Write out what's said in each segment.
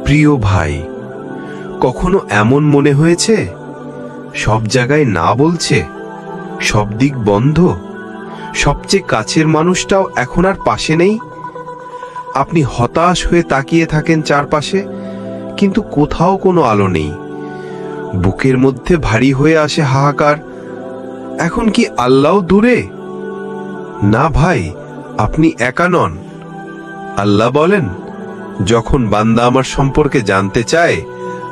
প্রিয় ভাই, কখনো এমন মনে হয়েছে সব জায়গায় না বলছে, সব দিক বন্ধ, সবচেয়ে কাছের মানুষটাও এখন আর পাশে নেই? আপনি হতাশ হয়ে তাকিয়ে থাকেন চারপাশে, কিন্তু কোথাও কোনো আলো নেই। বুকের মধ্যে ভারী হয়ে আসে হাহাকার, এখন কি আল্লাহ দূরে? না ভাই, আপনি একা নন। আল্লাহ বলেন, যখন বান্দা আমার সম্পর্কে জানতে চায়,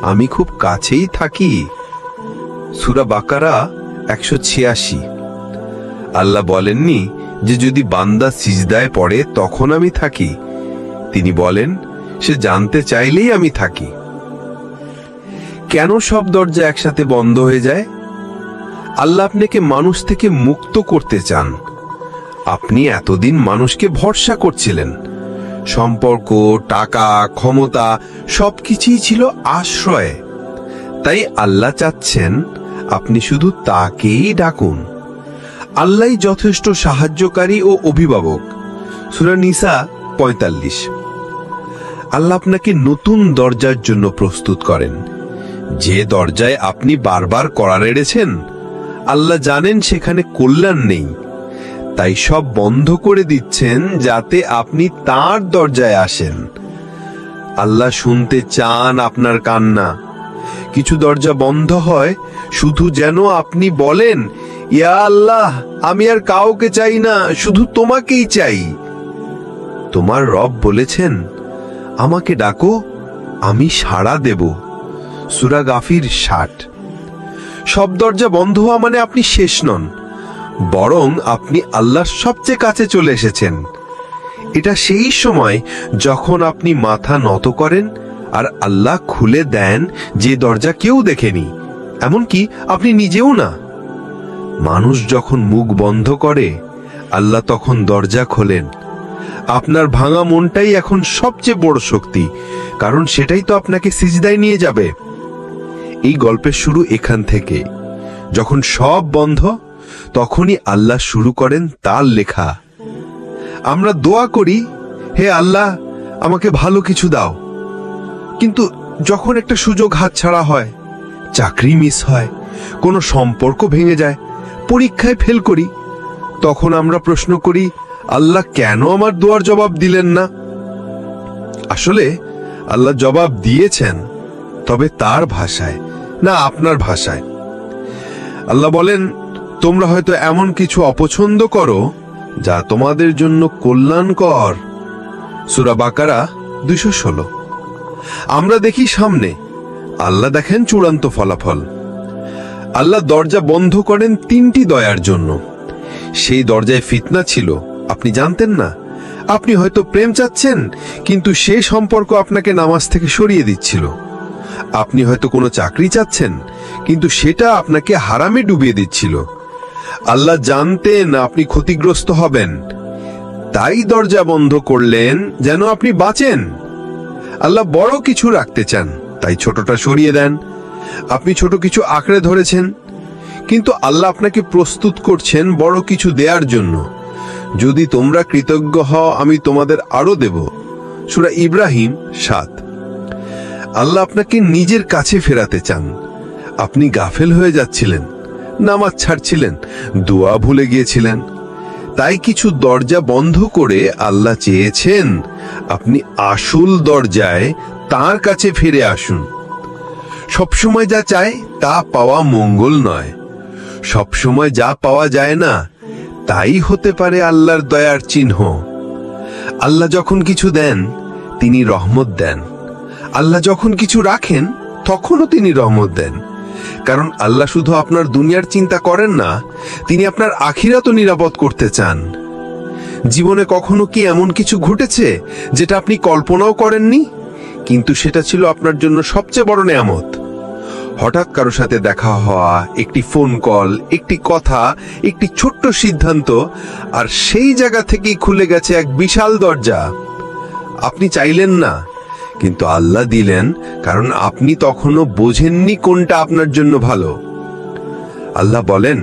আমি খুব কাছেই থাকি। সূরা বাকারা 186। আল্লাহ বলেননি যে যদি বান্দা সিজদায় পড়ে তখন আমি থাকি। তিনি বলেন, সে জানতে চাইলেই আমি থাকি। কেন সব দরজা একসাথে বন্ধ হয়ে যায়? আল্লাহ আপনাকে মানুষ থেকে মুক্ত করতে চান। আপনি এতদিন মানুষকে ভরসা করছিলেন। সম্পর্ক, টাকা, ক্ষমতা সবকিছুই ছিল আশ্রয়। তাই আল্লাহ চাচ্ছেন আপনি শুধু তাকেই ডাকুন। আল্লাহই যথেষ্ট সাহায্যকারী ও অভিভাবক। সূরা নিসা 45। আল্লাহ আপনাকে নতুন দরজার জন্য প্রস্তুত করেন। যে দরজায় আপনি বারবার কড়া নেড়েছেন, আল্লাহ জানেন সেখানে কল্যাণ নেই, তাই সব বন্ধ করে দিচ্ছেন যাতে আপনি তার দরজায় আসেন। আল্লাহ শুনতে চান আপনার কান্না। কিছু দরজা বন্ধ হয় শুধু যেন আপনি বলেন, ইয়া আল্লাহ, আমি আর কাউকে চাই না, শুধু তোমাকেই চাই। তোমার রব বলেছেন, আমাকে ডাকো, আমি সাড়া দেব। সূরা গাফির 60। সব দরজা বন্ধ হওয়া মানে আপনি শেষ নন, বরং আপনি আল্লাহর সবচেয়ে কাছে চলে এসেছেন। এটা সেই সময় যখন আপনি মাথা নত করেন আর আল্লাহ খুলে দেন যে দরজা কেউ দেখেনি, এমনকি আপনি নিজেও না। মানুষ যখন মুখ বন্ধ করে, আল্লাহ তখন দরজা খোলেন। আপনার ভাঙা মনটাই এখন সবচেয়ে বড় শক্তি, কারণ সেটাই তো আপনাকে সিজদায় নিয়ে যাবে। এই গল্পের শুরু এখান থেকে। যখন সব বন্ধ, তখনই আল্লাহ শুরু করেন তার লেখা। আমরা দোয়া করি, হে আল্লাহ, আমাকে ভালো কিছু দাও। কিন্তু যখন একটা সুযোগ হাতছাড়া হয়, চাকরি মিস হয়, কোনো সম্পর্ক ভেঙে যায়, পরীক্ষায় ফেল করি, তখন আমরা প্রশ্ন করি, আল্লাহ কেন আমার দোয়ার জবাব দিলেন না? আসলে আল্লাহ জবাব দিয়েছেন, তবে তার ভাষায়, না আপনার ভাষায়। আল্লাহ বলেন, তোমরা হয়তো এমন কিছু অপছন্দ করো যা তোমাদের জন্য কল্যাণকর। সূরা বাকারা 216। আমরা দেখি সামনে, আল্লাহ দেখেন চূড়ান্ত ফলাফল। আল্লাহ দরজা বন্ধ করেন 3টি দয়ার জন্য। সেই দরজায় ফিতনা ছিল, আপনি জানতেন না। আপনি হয়তো প্রেম চাচ্ছেন, কিন্তু সেই সম্পর্ক আপনাকে নামাজ থেকে সরিয়ে দিচ্ছিল। আপনি হয়তো কোনো চাকরি চাচ্ছেন, কিন্তু সেটা আপনাকে হারামে ডুবিয়ে দিচ্ছিল। আল্লাহ জানতেন আপনি ক্ষতিগ্রস্ত হবেন, তাই দরজা বন্ধ করলেন যেন আপনি বাঁচেন। আল্লাহ বড় কিছু রাখতে চান, তাই ছোটটা সরিয়ে দেন। আপনি ছোট কিছু আঁকড়ে ধরেছেন, কিন্তু আল্লাহ আপনাকে প্রস্তুত করছেন বড় কিছু দেওয়ার জন্য। যদি তোমরা কৃতজ্ঞ হও, আমি তোমাদের আরো দেব। সূরা ইব্রাহিম 7। আল্লাহ আপনাকে নিজের কাছে ফেরাতে চান। আপনি গাফেল হয়ে যাচ্ছিলেন, নামাজ ছাড়ছিলেন, দোয়া ভুলে গিয়েছিলেন, তাই কিছু দরজা বন্ধ করে আল্লাহ চেয়েছেন আপনি আসল দরজায় তার কাছে ফিরে আসুন। সবসময় যা চাই তা পাওয়া মঙ্গল নয়। সবসময় যা পাওয়া যায় না, তাই হতে পারে আল্লাহর দয়ার চিহ্ন। আল্লাহ যখন কিছু দেন, তিনি রহমত দেন। আল্লাহ যখন কিছু রাখেন, তখনও তিনি রহমত দেন। কারণ আল্লাহ শুধু আপনার দুনিয়ার চিন্তা করেন না, তিনি আপনার আখিরাতও নিরাপদ করতে চান। জীবনে কখনো কি এমন কিছু ঘটেছে যেটা আপনি কল্পনাও করেননি, কিন্তু সেটা ছিল আপনার জন্য সবচেয়ে বড় নেয়ামত? হঠাৎ কারো সাথে দেখা হওয়া, একটি ফোন কল, একটি কথা, একটি ছোট্ট সিদ্ধান্ত, আর সেই জায়গা থেকেই খুলে গেছে এক বিশাল দরজা। আপনি চাইলেন না, কিন্তু আল্লাহ দিলেন, কারণ আপনি তখনও বোঝেননি কোনটা আপনার জন্য ভালো। আল্লাহ বলেন,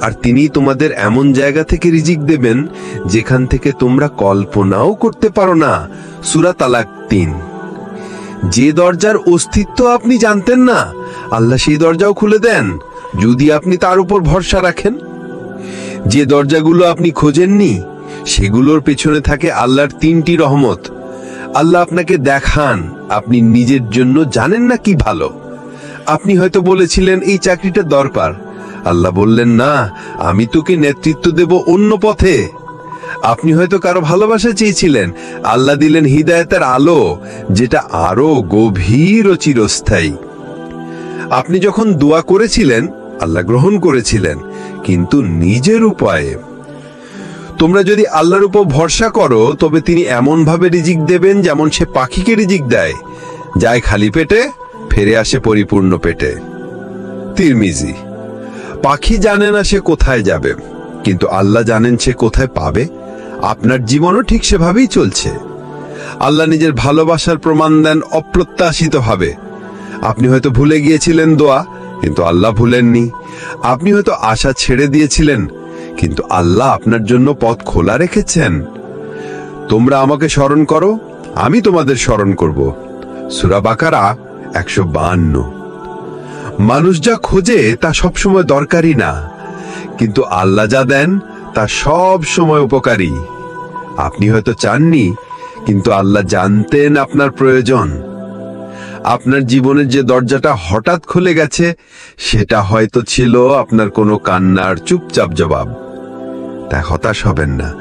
আর তিনি তোমাদের এমন জায়গা থেকে রিজিক দেবেন যেখান থেকে তোমরা কল্পনাও করতে পারো না। সূরা তালাক ৩। যে দরজার অস্তিত্ব আপনি জানতেন না, আল্লাহ সেই দরজাও খুলে দেন যদি আপনি তার উপর ভরসা রাখেন। যে দরজাগুলো আপনি খোঁজেননি, সেগুলোর পেছনে থাকে আল্লাহর ৩টি রহমত। আল্লাহ আপনাকে দেখান আপনি নিজের জন্য জানেন না কি ভালো। আপনি হয়তো বলেছিলেন এই চাকরিটা দরকার, আল্লাহ বললেন না, আমি তোকে নেতৃত্ব দেব অন্য পথে। আপনি হয়তো কারো ভালোবাসা চেয়েছিলেন, আল্লাহ দিলেন হিদায়াতের আলো, যেটা আরো গভীর ও চিরস্থায়ী। আপনি যখন দোয়া করেছিলেন, আল্লাহ গ্রহণ করেছিলেন, কিন্তু নিজের উপায়ে। তোমরা যদি আল্লাহর উপর ভরসা করো, তবে তিনি এমন ভাবে রিজিক দেবেন যেমন সে পাখিকে রিজিক দেয়, যায় খালি পেটে, ফিরে আসে পরিপূর্ণ পেটে। তিরমিজি। পাখি জানে না সে কোথায় যাবে, কিন্তু আল্লাহ জানেন সে কোথায় পাবে। আপনার জীবনও ঠিক সেভাবেই চলছে। আল্লাহ নিজের ভালোবাসার প্রমাণ দেন অপ্রত্যাশিত ভাবে। আপনি হয়তো ভুলে গিয়েছিলেন দোয়া, কিন্তু আল্লাহ ভুলেননি। আপনি হয়তো আশা ছেড়ে দিয়েছিলেন, কিন্তু আল্লাহ আপনার জন্য পথ খোলা রেখেছেন। তোমরা আমাকে স্মরণ করো, আমি তোমাদের স্মরণ করব। সূরা বাকারা ১৫২। মানুষ যা খোঁজে তা সবসময় দরকারি না, কিন্তু আল্লাহ যা দেন তা সব সময় উপকারী। আপনি হয়তো চাননি, কিন্তু আল্লাহ জানতেন আপনার প্রয়োজন। আপনার জীবনের যে দরজাটা হঠাৎ খুলে গেছে, সেটা হয়তো ছিল আপনার কোনো কান্নার চুপচাপ জবাব। তাই হতাশ হবেন না।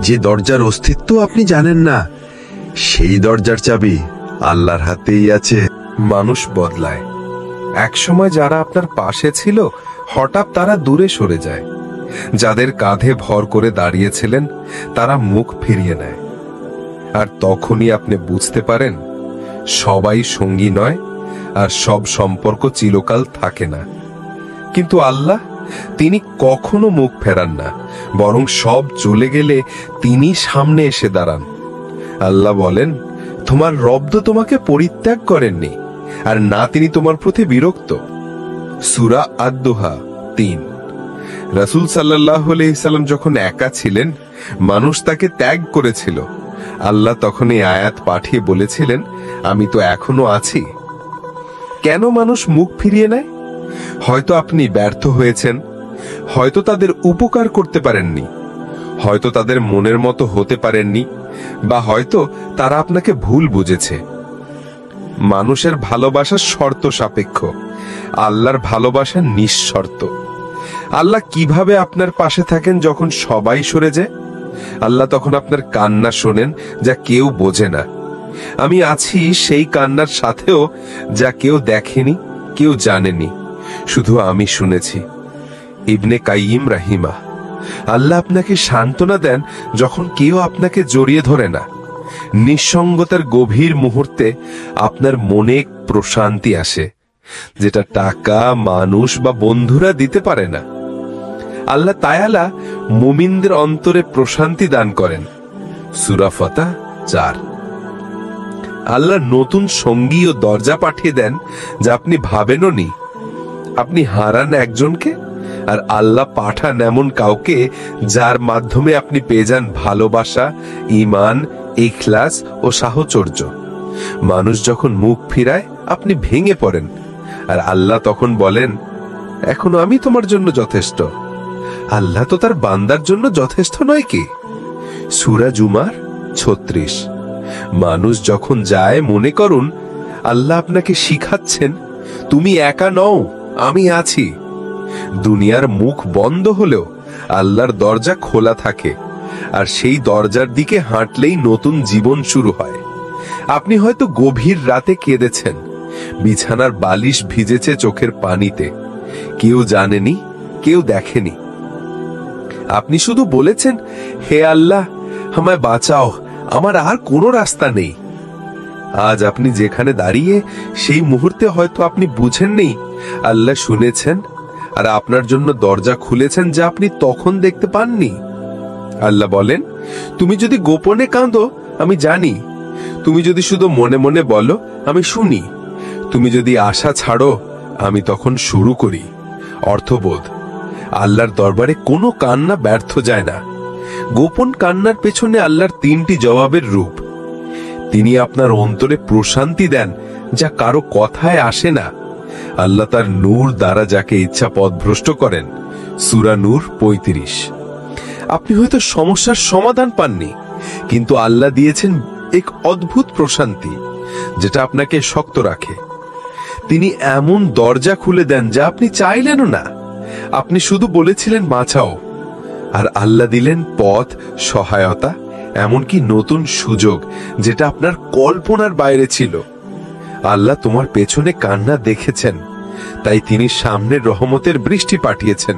যে দরজার অস্তিত্ব আপনি জানেন না, সেই দরজার চাবি আল্লাহর হাতেই আছে। মানুষ বদলায়। একসময় যারা আপনার পাশে ছিল, হঠাৎ তারা দূরে সরে যায়। যাদের কাঁধে ভর করে দাঁড়িয়েছিলেন, তারা মুখ ফিরিয়ে নেয়। আর তখনই আপনি বুঝতে পারেন, সবাই সঙ্গী নয়, আর সব সম্পর্ক চিরকাল থাকে না। কিন্তু আল্লাহ, তিনি কখনো মুখ ফেরান না, বরং সব চলে গেলে তিনি সামনে এসে দাঁড়ান। আল্লাহ বলেন, তোমার রব তো তোমাকে পরিত্যাগ করেননি, আর না তিনি তোমার প্রতি বিরক্ত। সূরা আদ-দুহা ৩। রাসূল সাল্লাল্লাহু আলাইহি সাল্লাম যখন একা ছিলেন, মানুষ তাকে ত্যাগ করেছিল। আল্লাহ তখন এই আয়াত পাঠিয়ে বলেছিলেন, আমি তো এখনো আছি। কেন মানুষ মুখ ফিরিয়ে নেয়? হয়তো আপনি ব্যর্থ হয়েছেন, হয়তো তাদের উপকার করতে পারেননি, হয়তো তাদের মনের মতো হতে পারেননি, বা হয়তো তারা আপনাকে ভুল বুঝেছে। মানুষের ভালোবাসা শর্ত সাপেক্ষ, আল্লাহর ভালোবাসা নিঃশর্ত। আল্লাহ কিভাবে আপনার পাশে থাকেন যখন সবাই সরে যায়? আল্লাহ তখন আপনার কান্না শোনেন, যা কেউ বোঝে না। আমি আছি সেই কান্নার সাথেও, যা কেউ দেখেনি, কেউ জানেনি, শুধু আমি শুনেছি। ইবনে কাইয়িম রাহিমা। আল্লাহ আপনাকে সান্ত্বনা দেন যখন কেউ আপনাকে জড়িয়ে ধরে না। নিঃসঙ্গতার গভীর মুহূর্তে আপনার মনে প্রশান্তি আসে, যেটা টাকা, মানুষ বা বন্ধুরা দিতে পারে না। আল্লাহ তাআলা মুমিনদের অন্তরে প্রশান্তি দান করেন। সূরা ফাতহ ৪। আল্লাহ নতুন সঙ্গী ও দরজা পাঠিয়ে দেন, যা আপনি ভাবেনও নি। আপনি হারান একজনকে, আর আল্লাহ পাঠান এমন কাউকে, যার মাধ্যমে আপনি পেয়ে যান ভালোবাসা, ঈমান, ইখলাস ও সাহচর্য। মানুষ যখন মুখ ফিরায়, আপনি ভেঙে পড়েন, আর আল্লাহ তখন বলেন, এখনো আমি তোমার জন্য যথেষ্ট। আল্লাহ তো তার বান্দার জন্য যথেষ্ট নয় কি? সূরা জুমার ৩৬। মানুষ যখন যায়, মনে করুন আল্লাহ আপনাকে শিখাচ্ছেন, তুমি একা নও, আমি আছি। দুনিয়ার মুখ বন্ধ হলেও আল্লাহর দরজা খোলা থাকে, আর সেই দরজার দিকে হাঁটলেই নতুন জীবন শুরু হয়। আপনি হয়তো গভীর রাতে কেঁদেছেন, বিছানার বালিশ ভিজেছে চোখের পানিতে। কেউ জানেনি, কেউ দেখেনি। আপনি শুধু বলেছেন, হে আল্লাহ, আমায় বাঁচাও, আমার আর কোনো রাস্তা নেই। আজ আপনি যেখানে দাঁড়িয়ে, সেই মুহূর্তে হয়তো আপনি বুঝেননি, আল্লাহ শুনেছেন, আর আপনার জন্য দরজা খুলেছেন, যা আপনি তখন দেখতে পাননি। আল্লাহ বলেন, তুমি যদি গোপনে কাঁদো, আমি জানি। তুমি যদি শুধু মনে মনে বলো, আমি শুনি। তুমি যদি আশা ছাড়ো, আমি তখন শুরু করি। অর্থবোধ। আল্লাহর দরবারে কোনো কান্না ব্যর্থ যায় না। গোপন কান্নার পেছনে আল্লাহর 3টি জবাবের রূপ। তিনি আপনার অন্তরে প্রশান্তি দেন যা কারো কথায় আসে না। আল্লাহ তার নূর দ্বারা যাকে ইচ্ছা পথভ্রষ্ট করেন। সূরা নূর 35। আপনি হয়তো সমস্যার সমাধান পাননি, কিন্তু আল্লাহ দিয়েছেন এক অদ্ভুত প্রশান্তি যেটা আপনাকে শক্ত রাখে। তিনি এমন দরজা খুলে দেন যা আপনি চাইলেনও না। আপনি শুধু বলেছিলেন বাঁচাও, আর আল্লাহ দিলেন পথ, সহায়তা, এমনকি নতুন সুযোগ যেটা আপনার কল্পনার বাইরে ছিল। আল্লাহ তোমার পেছনে কান্না দেখেছেন, তাই তিনি সামনের রহমতের বৃষ্টি পাঠিয়েছেন।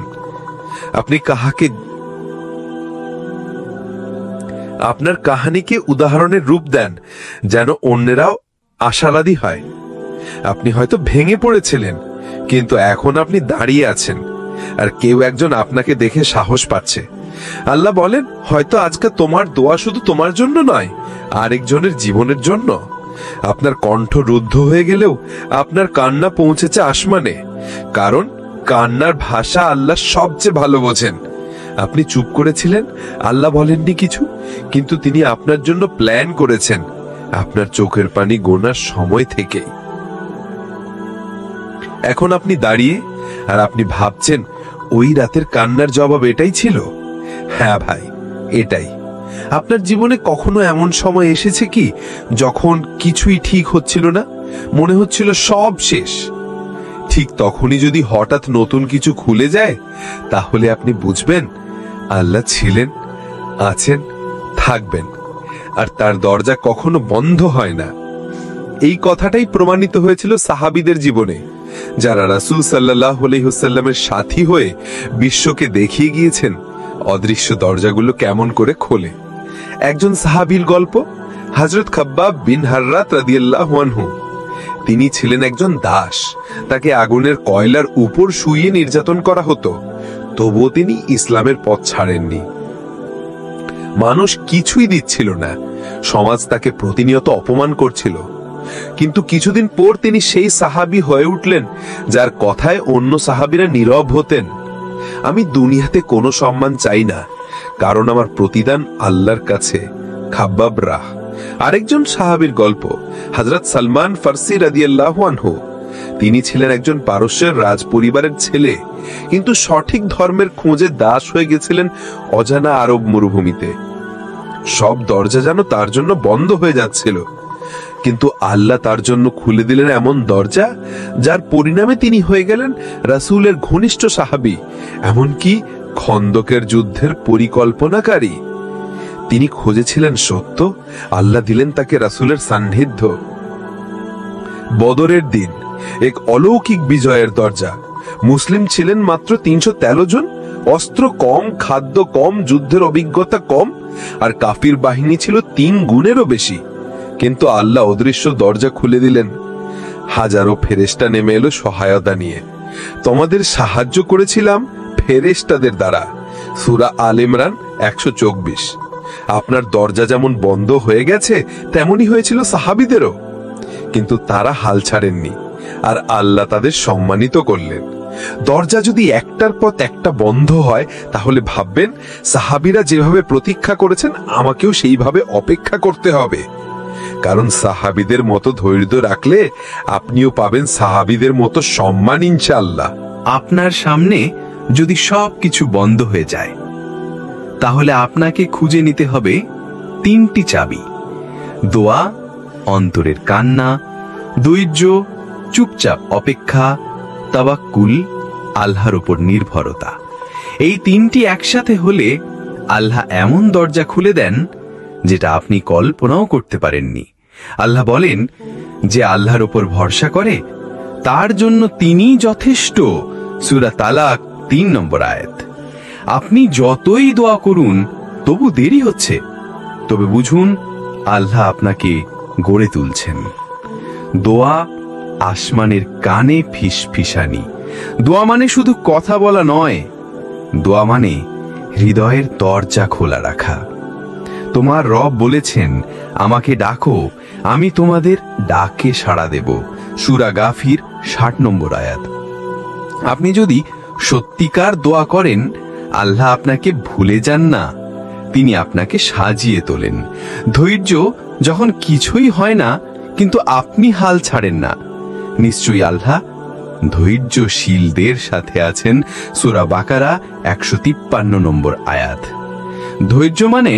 আপনি আপনার কাহিনীকে উদাহরণের রূপ দেন যেন অন্যেরাও আশাবাদী হয়। আপনি হয়তো ভেঙে পড়েছিলেন, কিন্তু এখন আপনি দাঁড়িয়ে আছেন, আর কেউ একজন আপনাকে দেখে সাহস পাচ্ছে। আল্লাহ বলেন, হয়তো আজকে তোমার দোয়া শুধু তোমার জন্য নয়, আরেকজনের জীবনের জন্য। আপনার কণ্ঠ রুদ্ধ হয়ে গেলেও আপনার কান্না পৌঁছেছে আসমানে, কারণ কান্নার ভাষা আল্লাহ সবচেয়ে ভালো বোঝেন। আপনি চুপ করেছিলেন, আল্লাহ বলেননি কিছু, কিন্তু তিনি আপনার জন্য প্ল্যান করেছেন আপনার চোখের পানি গোনার সময় থেকেই। এখন আপনি দাঁড়িয়ে আর আপনি ভাবছেন, ওই রাতের কান্নার জবাব এটাই ছিল? হ্যাঁ ভাই, এটাই। আপনার জীবনে কখনো এমন সময় এসেছে কি যখন কিছুই ঠিক হচ্ছিল না, মনে হচ্ছিল সব শেষ? ঠিক তখনই যদি হঠাৎ নতুন কিছু খুলে যায়, তাহলে আপনি বুঝবেন আল্লাহ ছিলেন, আছেন, থাকবেন, আর তার দরজা কখনো বন্ধ হয় না। এই কথাটাই প্রমাণিত হয়েছিল সাহাবীদের জীবনে, যারা রাসূল সাল্লাল্লাহু আলাইহি ওয়াসাল্লামের সাথী হয়ে বিশ্বকে দেখিয়ে গিয়েছেন অদৃশ্য দরজাগুলো কেমন করে খোলে। একজন সাহাবীর গল্প, হযরত খাব্বাব বিন হাররাত রাদিয়াল্লাহু আনহু। তিনি ছিলেন একজন দাস। তাকে আগুনের কয়লার উপর শুইয়ে নির্যাতন করা হতো, তবুও তিনি ইসলামের পথ ছাড়েননি। মানুষ কিছুই দিচ্ছিল না, সমাজ তাকে প্রতিনিয়ত অপমান করছিল, কিন্তু কিছুদিন পর তিনি সেই সাহাবী হয়ে উঠলেন যার কথায় অন্য সাহাবীরা নীরব হতেন। আমি দুনিয়াতে কোনো সম্মান চাই না, কারণ আমার প্রতিদান আল্লাহর কাছে। খাব্বাব রাহ। আরেকজন সাহাবীর গল্প, হযরত সালমান ফারসি রাদিয়াল্লাহু আনহু। তিনি ছিলেন একজন পারস্যের রাজ পরিবারের ছেলে, কিন্তু সঠিক ধর্মের খোঁজে দাস হয়ে গেছিলেন অজানা আরব মরুভূমিতে। সব দরজা যেন তার জন্য বন্ধ হয়ে যাচ্ছিল, কিন্তু আল্লাহ তার জন্য খুলে দিলেন এমন দরজা যার পরিণামে তিনি হয়ে গেলেন রাসূলের ঘনিষ্ঠ সাহাবী, এমনকি খন্দকের যুদ্ধের পরিকল্পনাকারী। তিনি খুঁজেছিলেন সত্য, আল্লাহ দিলেন তাকে রাসূলের সান্নিধ্য। বদরের দিন এক অলৌকিক বিজয়ের দরজা। মুসলিম ছিলেন মাত্র 313 জন, অস্ত্র কম, খাদ্য কম, যুদ্ধের অভিজ্ঞতা কম, আর কাফির বাহিনী ছিল 3 গুণেরও বেশি। কিন্তু আল্লাহ অদৃশ্য দরজা খুলে দিলেন। হাজারো ফেরেশতা নেমে এলো সহায়তা নিয়ে। তোমাদের সাহায্য করেছিলাম ফেরেশতাদের দ্বারা। সূরা আল ইমরান 124। আপনার দরজা যেমন বন্ধ হয়ে গেছে, তেমনি হয়েছিল সাহাবীদেরও, কিন্তু তারা হাল ছাড়েননি, আর আল্লাহ তাদের সম্মানিত করলেন। দরজা যদি একটার পর একটা বন্ধ হয়, তাহলে ভাববেন সাহাবীরা যেভাবে প্রতীক্ষা করেছেন, আমাকেও সেইভাবে অপেক্ষা করতে হবে। কারণ সাহাবীদের মতো ধৈর্য রাখলে আপনিও পাবেন সাহাবীদের মতো সম্মান ইনশাআল্লাহ। আপনার সামনে যদি সবকিছু বন্ধ হয়ে যায়, তাহলে আপনাকে খুঁজে নিতে হবে 3টি চাবি: দোয়া, অন্তরের কান্না, ধৈর্য, চুপচাপ অপেক্ষা, তাওয়াক্কুল, আল্লাহর উপর নির্ভরতা। এই 3টি একসাথে হলে আল্লাহ এমন দরজা খুলে দেন যেটা আপনি কল্পনাও করতে পারেননি। আল্লাহ বলেন, যে আল্লাহর উপর ভরসা করে তার জন্য তিনিই যথেষ্ট। সূরা তালাক 3 নম্বর আয়াত। আপনি যতই দোয়া করুন, তবু দেরি হচ্ছে, তবে বুঝুন আল্লাহ আপনাকে গড়ে তুলছেন। দোয়া আসমানের কানে ফিসফিসানি। দোয়া মানে শুধু কথা বলা নয়, দোয়া মানে হৃদয়ের দরজা খোলা রাখা। তোমার রব বলেছেন, আমাকে ডাকো, আমি তোমাদের ডাকে সাড়া দেব। সূরা গাফির 60 নম্বর আয়াত। আপনি যদি সত্যিকার দোয়া করেন, আল্লাহ আপনাকে ভুলে যান না, তিনি আপনাকে সাজিয়ে তোলেন। ধৈর্য যখন কিছুই হয় না কিন্তু আপনি হাল ছাড়েন না, নিশ্চয়ই আল্লাহ ধৈর্যশীলদের সাথে আছেন। সূরা বাকারা 153 নম্বর আয়াত। ধৈর্য মানে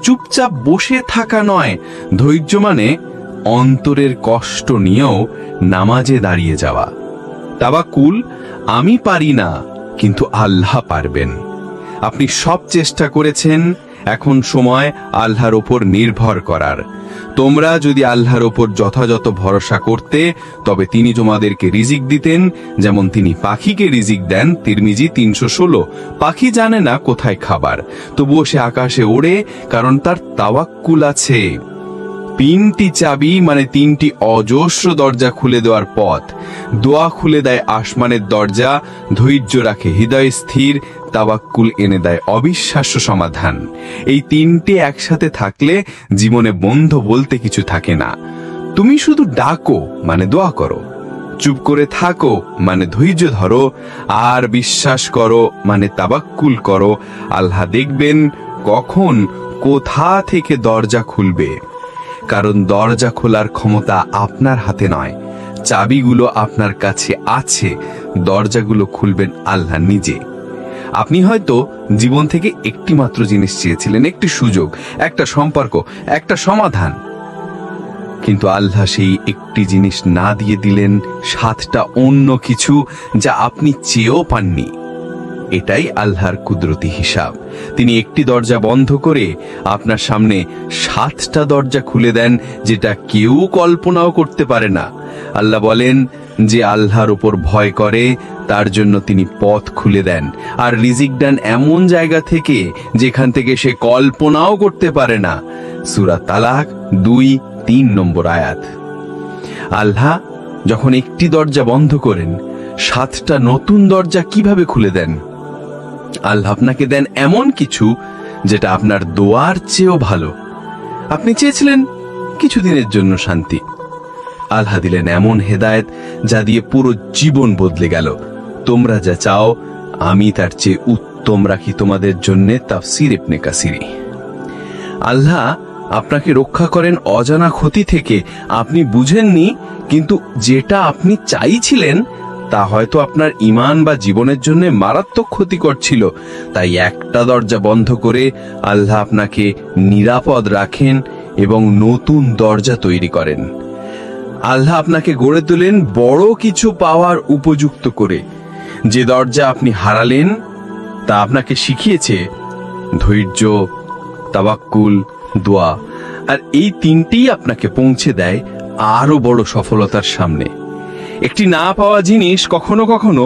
চুপচাপ বসে থাকা নয়, ধৈর্য মানে অন্তরের কষ্ট নিয়েও নামাজে দাঁড়িয়ে যাওয়া। তাওয়াক্কুল আমি পারি না কিন্তু আল্লাহ পারবেন। আপনি সব চেষ্টা করেছেন, এখন সময় আল্লাহর ওপর নির্ভর করার। তোমরা যদি আল্লাহর ওপর যথাযথ ভরসা করতে তবে তিনি তোমাদেরকে রিজিক দিতেন, যেমন তিনি পাখিকে রিজিক দেন। তিরমিজি 316। পাখি জানে না কোথায় খাবার, তবুও সে আকাশে ওড়ে, কারণ তার তাওয়াক্কুল আছে। 3টি চাবি মানে 3টি অজস্র দরজা খুলে দেওয়ার পথ। দোয়া খুলে দেয় আসমানের দরজা, ধৈর্য রাখে হৃদয় স্থির, তাওয়াক্কুল এনে দেয় অবিশ্বাস্য সমাধান। এই 3টে একসাথে থাকলে জীবনে বন্ধ বলতে কিছু থাকে না। তুমি শুধু ডাকো মানে দোয়া করো, চুপ করে থাকো মানে ধৈর্য ধরো, আর বিশ্বাস করো মানে তাওয়াক্কুল করো। আল্লাহ দেখবেন কখন কোথা থেকে দরজা খুলবে, কারণ দরজা খোলার ক্ষমতা আপনার হাতে নয়, চাবিগুলো আপনার কাছে আছে। দরজাগুলো খুলবেন আল্লাহ নিজে। আপনি হয়তো জীবন থেকে একটি মাত্র জিনিস চেয়েছিলেন, একটি সুযোগ, একটা সম্পর্ক, একটা সমাধান, কিন্তু আল্লাহ সেই একটি জিনিস না দিয়ে দিলেন 7টা অন্য কিছু যা আপনি চেয়েও পাননি। এটাই আল্লাহর কুদরতি হিসাব। তিনি একটি দরজা বন্ধ করে আপনার সামনে 7টা দরজা খুলে দেন, যেটা কেউ কল্পনাও করতে পারে না। আল্লাহ বলেন, যে আল্লাহর উপর ভয় করে তার জন্য তিনি পথ খুলে দেন, আর রিজিক দেন এমন জায়গা থেকে যেখান থেকে সে কল্পনাও করতে পারে না। সূরা তালাক 2-3 নম্বর আয়াত। আল্লাহ যখন একটি দরজা বন্ধ করেন, 7টা নতুন দরজা কিভাবে খুলে দেন? আল্লাহ আপনাকে দেন এমন কিছু যেটা আপনার দোয়ার চেয়েও ভালো। আপনি চেয়েছিলেন কিছুদিনের জন্য শান্তি, আল্লাহ দিলেন এমন হেদায়েত যা দিয়ে পুরো জীবন বদলে গেল। তোমরা যা চাও আমি তার চেয়ে উত্তম রাখি তোমাদের জন্য। তাফসীর ইবনে কাসির। আল্লাহ আপনাকে রক্ষা করেন অজানা ক্ষতি থেকে। আপনি বুঝেননি, কিন্তু যেটা আপনি চাইছিলেন তা হয়তো আপনার ঈমান বা জীবনের জন্য মারাত্মক ক্ষতিকর ছিল। তাই একটা দরজা বন্ধ করে আল্লাহ আপনাকে নিরাপদ রাখেন এবং নতুন দরজা তৈরি করেন। আল্লাহ আপনাকে গড়ে তোলেন বড় কিছু পাওয়ার উপযুক্ত করে। যে দরজা আপনি হারালেন তা আপনাকে শিখিয়েছে ধৈর্য, তাওয়াক্কুল, দোয়া, আর এই 3টিই আপনাকে পৌঁছে দেয় আরো বড় সফলতার সামনে। একটি না পাওয়া জিনিস কখনো কখনো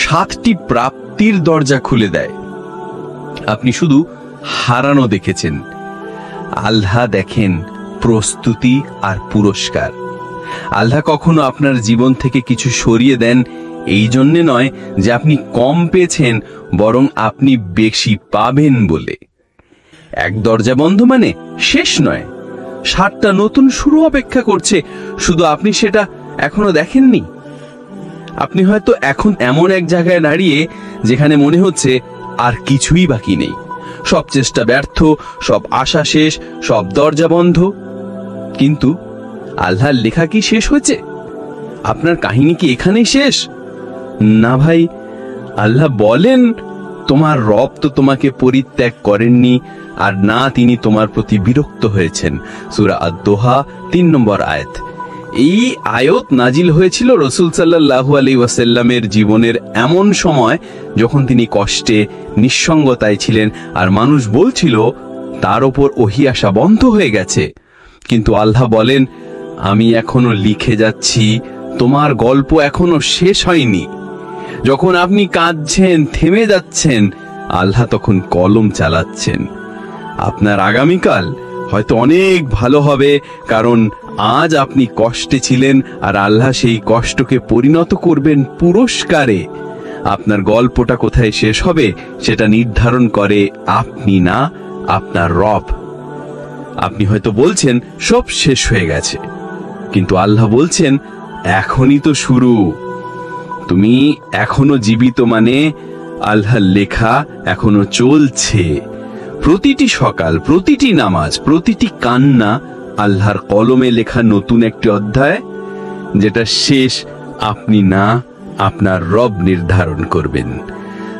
7টি প্রাপ্তির দরজা খুলে দেয়। আপনি শুধু হারানো দেখেছেন, আল্লাহ দেখেন প্রস্তুতি আর পুরস্কার। আল্লাহ কখনো আপনার জীবন থেকে কিছু সরিয়ে দেন এই জন্যে নয় যে আপনি কম পেয়েছেন, বরং আপনি বেশি পাবেন বলে। এক দরজা বন্ধ মানে শেষ নয়, 7টা নতুন শুরু অপেক্ষা করছে, শুধু আপনি সেটা এখনো দেখেননি। আপনি হয়তো এখন এমন এক জায়গায় দাঁড়িয়ে যেখানে মনে হচ্ছে আর কিছুই বাকি নেই, সব চেষ্টা ব্যর্থ, সব আশা শেষ, সব দরজা বন্ধ। কিন্তু আল্লাহর লেখা কি শেষ হয়েছে? আপনার কাহিনী কি এখানেই শেষ? না ভাই, আল্লাহ বলেন তোমার রব তো তোমাকে পরিত্যাগ করেননি, আর না তিনি তোমার প্রতি বিরক্ত হয়েছেন। সূরা আদ-দোহা 3 নম্বর আয়াত। এই আয়াত নাজিল হয়েছিল রাসূল সাল্লাল্লাহু আলাইহি ওয়াসাল্লামের জীবনের এমন সময় যখন তিনি কষ্টে, নিঃসঙ্গতায় ছিলেন, আর মানুষ বলছিল তার উপর ওহী আসা বন্ধ হয়ে গেছে। কিন্তু আল্লাহ বলেন, আমি এখনো লিখে যাচ্ছি, তোমার গল্প এখনো শেষ হয়নি। যখন আপনি কাঁদছেন, থেমে যাচ্ছেন, আল্লাহ তখন কলম চালাচ্ছেন। আপনার আগামীকাল হয়তো অনেক ভালো হবে, কারণ আজ আপনি কষ্টে ছিলেন, আর আল্লাহ সেই কষ্টকে পরিণত করবেন পুরস্কারে। আপনার গল্পটা কোথায় শেষ হবে সেটা নির্ধারণ করে আপনি না, আপনার রব। আপনি হয়তো বলছেন সব শেষ হয়ে গেছে, কিন্তু আল্লাহ বলছেন এখনই তো শুরু। তুমি এখনো জীবিত, মানে আল্লাহর লেখা এখনো চলছে। প্রতিটি সকাল, প্রতিটি নামাজ, প্রতিটি কান্না আল্লাহর কলমে লেখা নতুন একটি অধ্যায়, যেটা শেষ আপনি না, আপনার রব নির্ধারণ করবেন।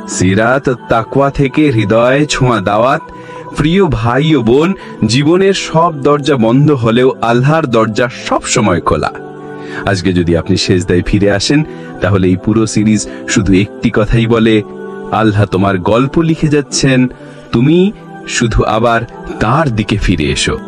সিরাত তাকওয়া থেকে হৃদয় ছোঁয়া দাওয়াত। প্রিয় ভাই ও বোন, জীবনের সব দরজা বন্ধ হলেও আল্লাহর দরজা সব সময় খোলা। আজকে যদি আপনি সেজদায় ফিরে আসেন, তাহলে এই পুরো সিরিজ শুধু একটি কথাই বলে, আল্লাহ তোমার গল্প লিখে যাচ্ছেন, তুমি শুধু আবার তার দিকে ফিরে এসো।